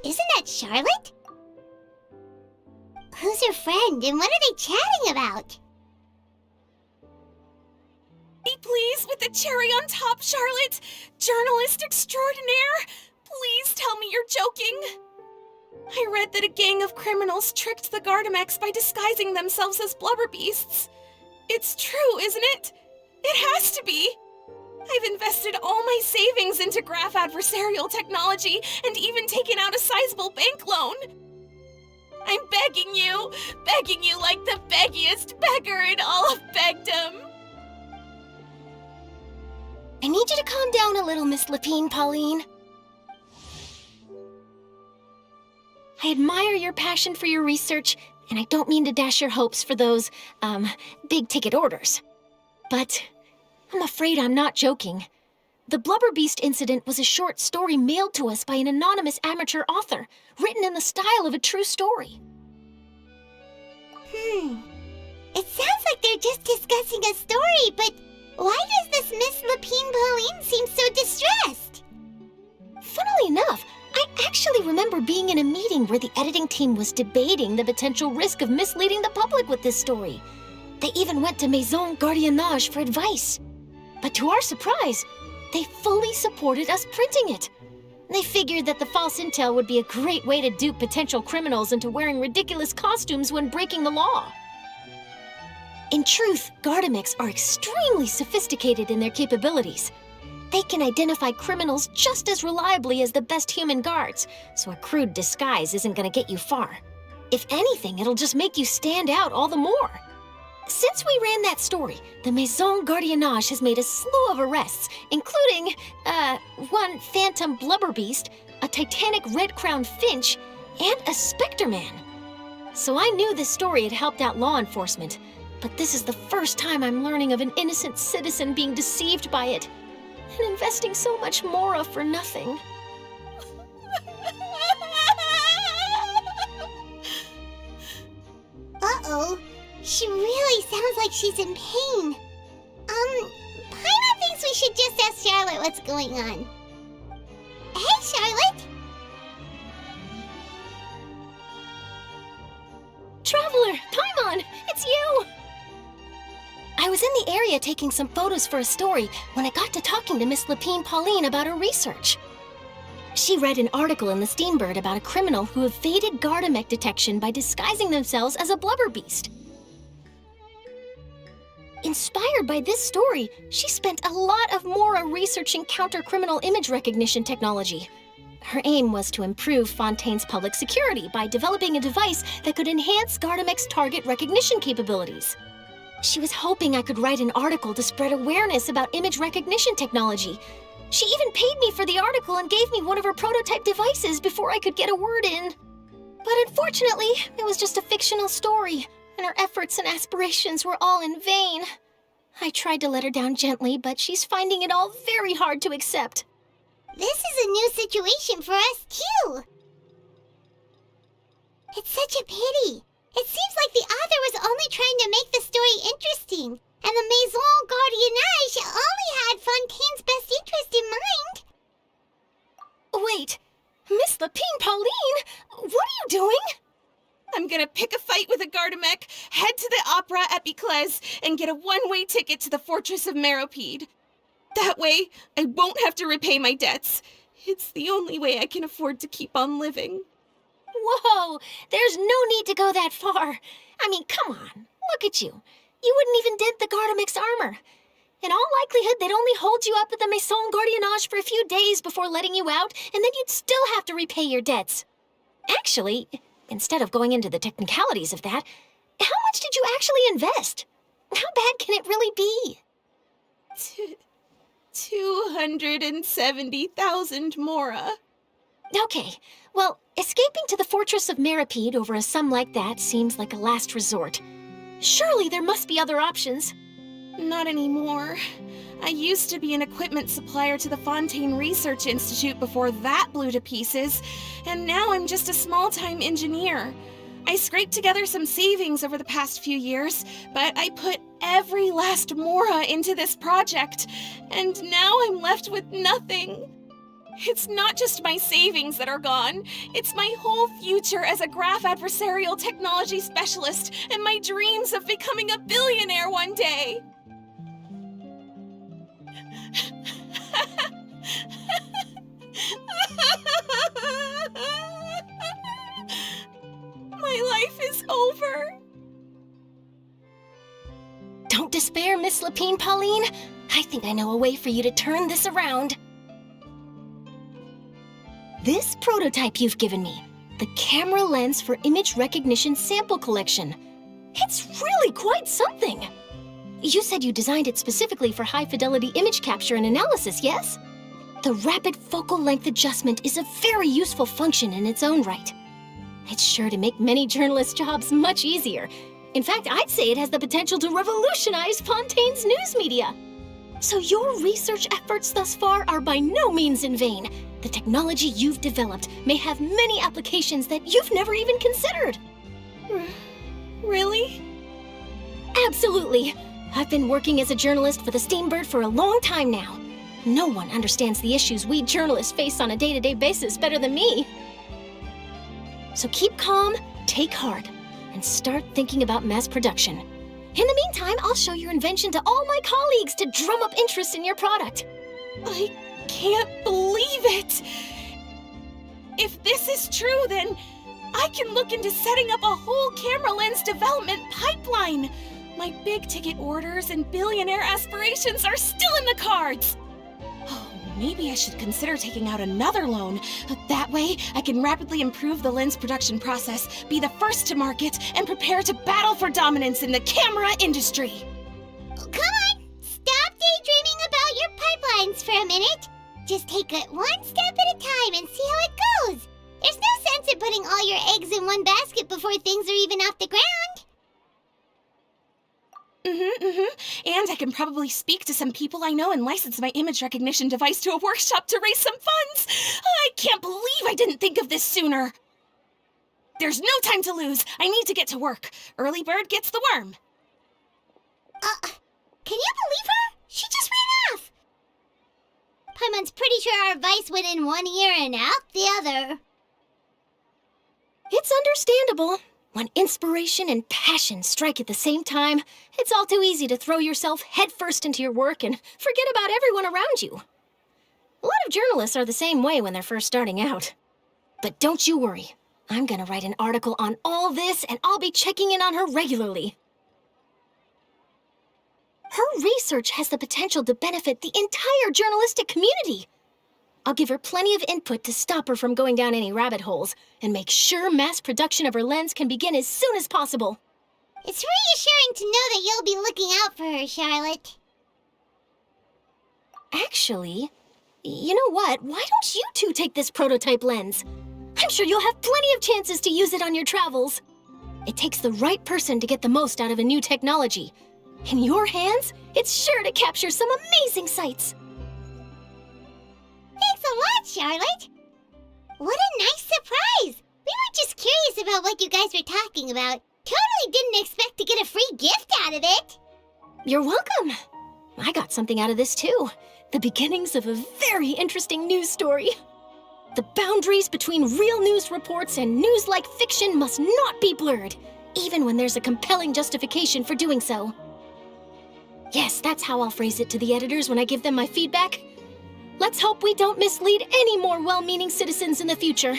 Isn't that Charlotte? Who's her friend, and what are they chatting about? Be pleased with the cherry on top, Charlotte! Journalist extraordinaire! Please tell me you're joking! I read that a gang of criminals tricked the Gardamex by disguising themselves as blubber beasts. It's true, isn't it? It has to be! I've invested all my savings into graph adversarial technology and even taken out a sizable bank loan. I'm begging you like the beggiest beggar in all of begdom. I need you to calm down a little, Miss Lapine, Pauline. I admire your passion for your research, and I don't mean to dash your hopes for those, big-ticket orders. But I'm afraid I'm not joking. The Blubber Beast incident was a short story mailed to us by an anonymous amateur author, written in the style of a true story. It sounds like they're just discussing a story, but why does this Miss Lapine Pauline seem so distressed? Funnily enough, I actually remember being in a meeting where the editing team was debating the potential risk of misleading the public with this story. They even went to Maison Gardiennage for advice. But to our surprise, they fully supported us printing it. They figured that the false intel would be a great way to dupe potential criminals into wearing ridiculous costumes when breaking the law. In truth, Gardamex are extremely sophisticated in their capabilities. They can identify criminals just as reliably as the best human guards, so a crude disguise isn't going to get you far. If anything, it'll just make you stand out all the more. Since we ran that story, the Maison Gardiennage has made a slew of arrests, including, one phantom blubber beast, a titanic red-crowned finch, and a specter man. So I knew this story had helped out law enforcement, but this is the first time I'm learning of an innocent citizen being deceived by it, and investing so much Mora for nothing. Uh-oh. She really sounds like she's in pain. Paimon thinks we should just ask Charlotte what's going on. Hey, Charlotte! Traveler, Paimon, it's you! I was in the area taking some photos for a story when I got to talking to Miss Lapine Pauline about her research. She read an article in the Steambird about a criminal who evaded Gardamex detection by disguising themselves as a blubber beast. Inspired by this story, she spent a lot of Mora researching counter-criminal image recognition technology. Her aim was to improve Fontaine's public security by developing a device that could enhance Gardamex target recognition capabilities. She was hoping I could write an article to spread awareness about image recognition technology. She even paid me for the article and gave me one of her prototype devices before I could get a word in. But unfortunately, it was just a fictional story, and her efforts and aspirations were all in vain. I tried to let her down gently, but she's finding it all very hard to accept. This is a new situation for us, too. It's such a pity. It seems like the author was only trying to make the story interesting, and the Maison Gardiennage only had Fontaine's best interest in mind. Wait, Miss Lapine Pauline, what are you doing? I'm gonna pick a fight with a Gardamex, head to the opera at Biclez, and get a one-way ticket to the Fortress of Meropide. That way, I won't have to repay my debts. It's the only way I can afford to keep on living. Whoa, there's no need to go that far. I mean, come on, look at you. You wouldn't even dent the Gardamex armor. In all likelihood, they'd only hold you up at the Maison Gardiennage for a few days before letting you out, and then you'd still have to repay your debts. Actually, instead of going into the technicalities of that, how much did you actually invest? How bad can it really be? 270,000 Mora. Okay, well, escaping to the Fortress of Meropide over a sum like that seems like a last resort. Surely there must be other options. Not anymore. I used to be an equipment supplier to the Fontaine Research Institute before that blew to pieces, and now I'm just a small-time engineer. I scraped together some savings over the past few years, but I put every last Mora into this project, and now I'm left with nothing. It's not just my savings that are gone. It's my whole future as a graph adversarial technology specialist and my dreams of becoming a billionaire one day. My life is over. Don't despair, Miss Lapine Pauline. I think I know a way for you to turn this around. This prototype you've given me, the camera lens for image recognition sample collection. It's really quite something. You said you designed it specifically for high-fidelity image capture and analysis, yes? The rapid focal length adjustment is a very useful function in its own right. It's sure to make many journalists' jobs much easier. In fact, I'd say it has the potential to revolutionize Fontaine's news media. So your research efforts thus far are by no means in vain. The technology you've developed may have many applications that you've never even considered. Really? Absolutely. I've been working as a journalist for the Steambird for a long time now. No one understands the issues we journalists face on a day-to-day basis better than me. So keep calm, take heart, and start thinking about mass production. In the meantime, I'll show your invention to all my colleagues to drum up interest in your product. I can't believe it! If this is true, then I can look into setting up a whole camera lens development pipeline. My big-ticket orders and billionaire aspirations are still in the cards. Oh, maybe I should consider taking out another loan. That way, I can rapidly improve the lens production process, be the first to market, and prepare to battle for dominance in the camera industry. Come on, stop daydreaming about your pipelines for a minute. Just take it one step at a time and see how it goes. There's no sense in putting all your eggs in one basket before things are even off the ground. And I can probably speak to some people I know and license my image recognition device to a workshop to raise some funds. I can't believe I didn't think of this sooner. There's no time to lose. I need to get to work. Early bird gets the worm. Can you believe her? She just ran off. Paimon's pretty sure our advice went in one ear and out the other. It's understandable. When inspiration and passion strike at the same time, it's all too easy to throw yourself headfirst into your work and forget about everyone around you. A lot of journalists are the same way when they're first starting out. But don't you worry. I'm gonna write an article on all this, and I'll be checking in on her regularly. Her research has the potential to benefit the entire journalistic community. I'll give her plenty of input to stop her from going down any rabbit holes and make sure mass production of her lens can begin as soon as possible. It's reassuring to know that you'll be looking out for her, Charlotte. Actually, you know what? Why don't you two take this prototype lens? I'm sure you'll have plenty of chances to use it on your travels. It takes the right person to get the most out of a new technology. In your hands, it's sure to capture some amazing sights. Thanks a lot, Charlotte. What a nice surprise. We were just curious about what you guys were talking about. Totally didn't expect to get a free gift out of it. You're welcome. I got something out of this too. The beginnings of a very interesting news story. The boundaries between real news reports and news-like fiction must not be blurred, even when there's a compelling justification for doing so. Yes, that's how I'll phrase it to the editors when I give them my feedback. Let's hope we don't mislead any more well-meaning citizens in the future.